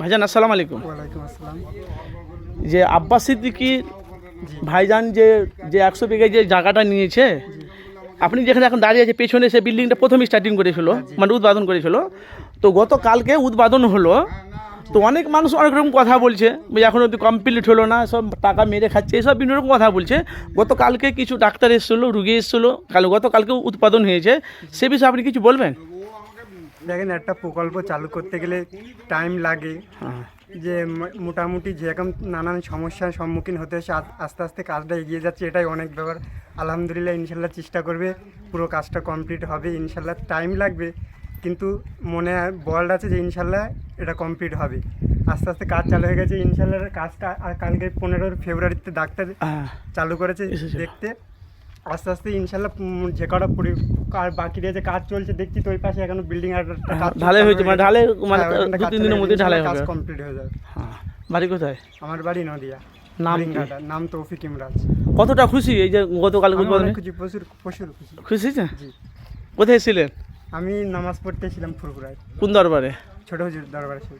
ভাইজান আসসালামু আলাইকুম। ওয়ালাইকুম আসসালাম। যে আব্বাস সিদ্দিকী জি ভাইজান যে যে 100 বিঘায় যে জায়গাটা নিয়েছে, জি আপনি যেখানে এখন দাঁড়িয়ে আছে পেছনে সে বিল্ডিংটা প্রথমে স্টার্টিং করেছিল, জি মানে উদ্বোধন করেছিল। তো গতকালকে উদ্বোধন হলো, তো অনেক মানুষ অনেক রকম কথা বলছে যে এখন অব্দি কমপ্লিট হলো না, সব টাকা মেরে খাচ্ছে, এসব বিভিন্ন রকম কথা বলছে। গতকালকে কিছু ডাক্তার এসেছিলো, রুগী এসেছিলো, গতকালকে উৎপাদন হয়েছে, সে বিষয়ে আপনি কিছু বলবেন? দেখেন, একটা প্রকল্প চালু করতে গেলে টাইম লাগে, হ্যাঁ, যে মোটামুটি যেরকম নানান সমস্যার সম্মুখীন হতে হচ্ছে, আস্তে আস্তে কাজটা এগিয়ে যাচ্ছে, এটাই অনেক ব্যাপার। আলহামদুলিল্লাহ, ইনশাল্লাহ চেষ্টা করবে, পুরো কাজটা কমপ্লিট হবে ইনশাল্লাহ। টাইম লাগবে, কিন্তু মনে বল আছে যে ইনশাল্লাহ এটা কমপ্লিট হবে। আস্তে আস্তে কাজ চালু হয়ে গেছে ইনশাল্লাহ। কাজটা আর কালকে 15 ফেব্রুয়ারিতে ডাক্তার হ্যাঁ, চালু করেছে এসেছিল। দেখতে। আস্তে আস্তে ইনশাল্লাহ যে কটা আর বাকি রয়েছে কাজ চলছে, দেখছি তো ওই পাশে এখনো বিল্ডিং আর একটা কাজ ঢালাই হয়েছে, মানে ঢালাই মানে হ্যাঁ, ওখানটা 2-3 দিনের মধ্যে ঢালাই কাজ হবে। কমপ্লিট হয়ে যাবে। হ্যাঁ, বাড়ি কোথায়? আমার বাড়ি নদিয়া, নাম কি? হরিণঘাটা। নাম তৌফিক ইমরাজ। কতটা খুশি এই যে গতকালকে আমি উদ্বোধনে? অনেক খুশি, প্রচুর প্রচুর খুশি। খুশি তো? জি, কোথায় ছিলেন? আমি নামাজ পড়তে ছিলাম ফুরফুরায়, কোন দরবারে? ছোট হুজুর দরবারে ছিল।